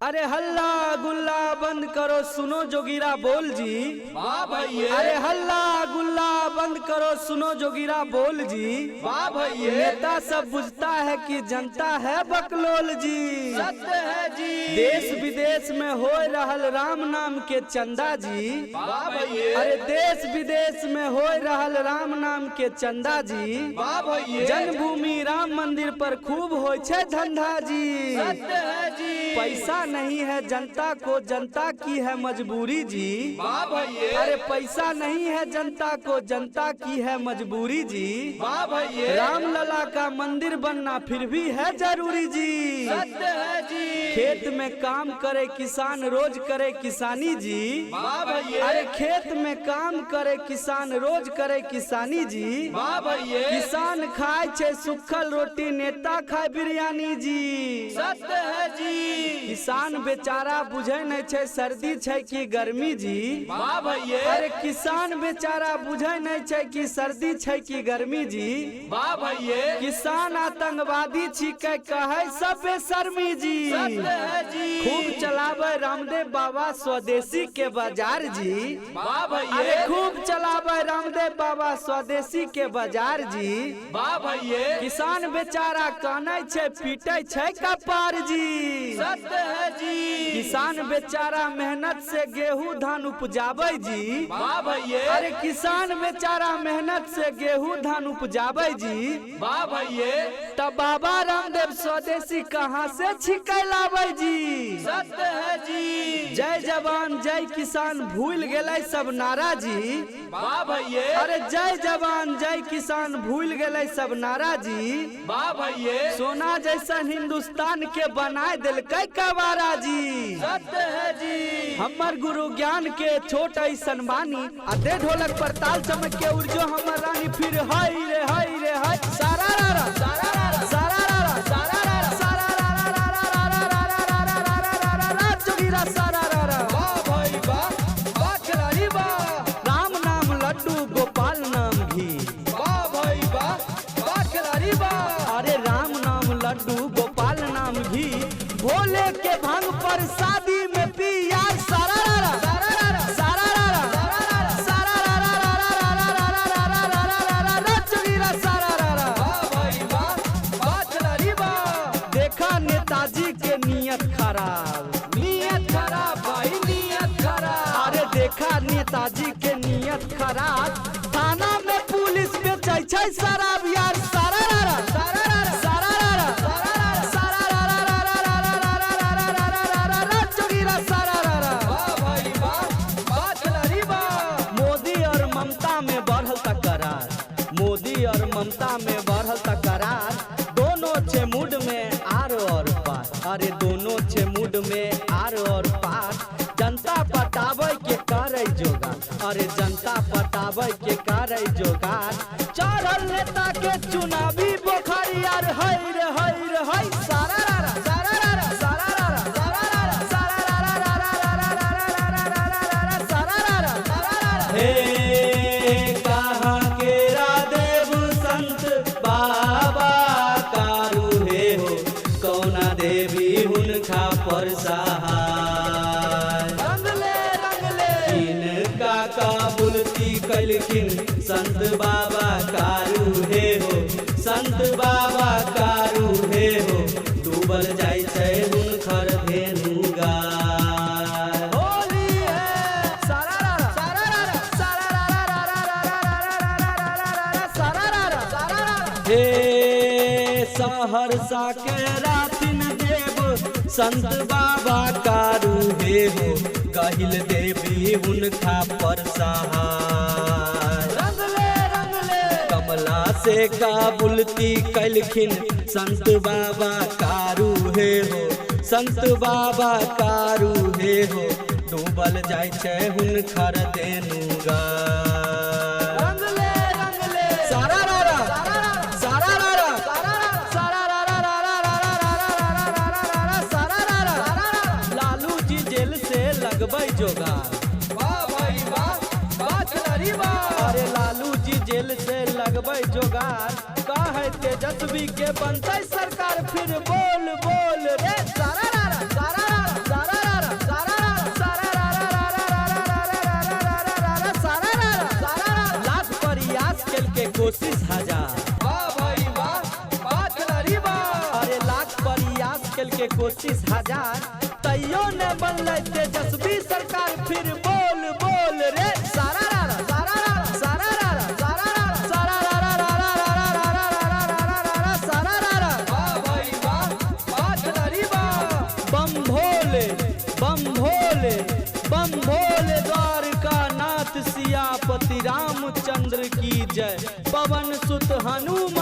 अरे हल्ला गुल्ला बंद करो, सुनो जोगीरा बोल जी। वाह भैया। अरे हल्ला गुल्ला बंद करो, सुनो जोगीरा बोल जी। वाह भैया। नेता सब बुझता है कि जनता है बकलोल जी। सत्य है जी। देश विदेश में हो रहल राम नाम के चंदा जी। वाह भैया। अरे देश विदेश में हो रहल राम नाम के चंदा जी। वाह भैया। जन्मभूमि राम मंदिर पर खूब होय छे धंधा जी। सत्य है जी। पैसा नहीं है जनता को, जनता की है मजबूरी जी। वाह भैया। अरे पैसा नहीं है जनता को, जनता की है मजबूरी जी। वाह भैया। राम लला का मंदिर बनना फिर भी है जरूरी जी। सत्य है जी। खेत में काम करे किसान, रोज करे किसानी जी। वाह भैया। अरे खेत में काम करे किसान, रोज करे किसानी जी। वाह भैया। किसान खाए छे सुखल रोटी, नेता खाए बिरयानी जी। सत्य है जी। किसान बेचारा बुझे नहीं छे सर्दी छे कि गर्मी जी। वाह भैया। अरे किसान बेचारा बुझे नहीं छे कि सर्दी छे कि गर्मी जी। वाह भैया। किसान आतंकवादी छिके कहे सब बेशर्मी जी। सत्य है जी। खूब चलावे रामदेव बाबा स्वदेशी के बाजार जी। वाह भैया। अरे खूब चलावे रामदेव बाबा स्वदेशी के बाजार जी। वाह भैया। किसान बेचारा काने छे पीटे छे कपार जी। सत्य है जी। किसान बेचारा मेहनत से गेहूं धान उपजावे जी। वाह भैया। अरे किसान बेचारा मेहनत से गेहूं धान उपजावे जी। वाह भैया। तब बाबा रामदेव स्वदेशी कहाँ से छिके लावे जी। सत्य है जी। जय जवान जय किसान भूल गेले सब नारा जी। वाह भैया। अरे जय जवान जय किसान भूल गेले सब नारा जी। वाह भैया। सोना जैसा हिंदुस्तान के बनाए दिलकै कवारा जी। सत्य है जी। हमर गुरु ज्ञान के छोट ऐसन बानी, अदे ढोलक पर ताल चमक के उर्जो हमर रानी फिर हाय रे हाय रे हाय। सारा रा रा सारा रा रा। सारा रा रा सारा रा रा। सारा रा रा रा रा रा रा रा रा रा रा रा रा जोगीरा सारा रा रा। वाह भाई वाह। वाह खिलाड़ी वाह। राम नाम लड्डू गोपाल नाम घी। वाह भाई वाह। वाह खिलाड़ी वाह। अरे राम नाम लड्डू गोपाल नाम घी, भोले के भांग पर शादी में पी यार। सारा रा रा सारा रा रा। सारा रा रा सारा रा रा। सारा रा रा रा रा रा रा रा रा रा रा रा रा जोगीरा सारा रा रा। वाह भाई वाह। वाह खिलाड़ी वाह। देखा नेताजी के नियत खराब। नियत खराब भाई नियत खराब। अरे देखा नेताजी के नियत खराब, थाना में पुलिस बेचे छै शराब यार। सारा रा रा सारा रा रा। सारा रा रा सारा रा रा। सारा रा रा रा रा रा रा रा रा रा रा रा रा रा जोगीरा सारा रा रा। वाह भाई वाह। वाह खिलाड़ी वाह। मोदी और ममता में बढ़ल तकरार, मोदी और ममता में बढ़ल तकरार, दोनों छे मूड में आर और पार। अरे दोनों छे मूड में आर और पार, जनता पटावे के करे जोगार। अरे जनता पटावे के करे जोगार, चढ़ल नेता के चुनावी बुखार यार। हाय रे हाय रे हाय। सारा रा रा सारा रा रा। सारा रा रा सारा रा रा। सारा रा रा रा रा रा रा रा रा रा रा रा रा सारा रा रा। सारा रा रा। हे कहाँ के रादेव संत बाबा कारू हे हो, कौना देवी हुनका पर सहाय। रंगले रंगले। इनका काबुलती कलखिन संत बाबा कारू हे हो, संत बाबा कारू हे हो, डूबल जाय छै हुनकर धेनु गाय। होली है। सारा रा रा सारा रा रा। सारा रा रा रा रा रा रा रा रा रा रा रा सारा रा रा। सारा रा रा। हे सहरसा के रातिन देव संत बाबा कारू हे हो, कहिल देवी हुनका पर सहाय। रंगले रंगले। कमला से काबुलती कलखिन संत बाबा कारू हे हो, संत बाबा कारू हे हो, डूबल जाय छै हुनकर धेनु गाय। रंगले रंगले। सारा रा रा सारा रा रा। सारा रा रा सारा रा रा। सारा रा रा रा रा रा रा रा रा रा रा रा रा सारा रा रा। सारा रा रा। लालू जी जेल से लगबै जोगार। वाह भाई वाह। वाह खिलाड़ी वाह। अरे लालू जी जेल से लगबै जोगार, कहे तेजस्वी के बनतै सरकार फिर बोल बोल रे। सारा रा रा सारा रा रा। कोशिश हजार। वाह भाई वाह, वाह खिलाड़ी वाह। अरे लाख प्रयास कल के कोशिश हजार, तैयो ने बनले तेजस्वी सरकार। फिर बोल बोल रे सारा रारा सारा रारा सारा रारा सारा रारा सारा रारा रारा रारा रारा रारा रारा सारा रारा। वाह भाई वाह, वाह खिलाड़ी वाह। बम भोले बम भोले बम भोले, द्वारका नाथ सियापति रामचंद्र की जय। पवन सुत हनुमान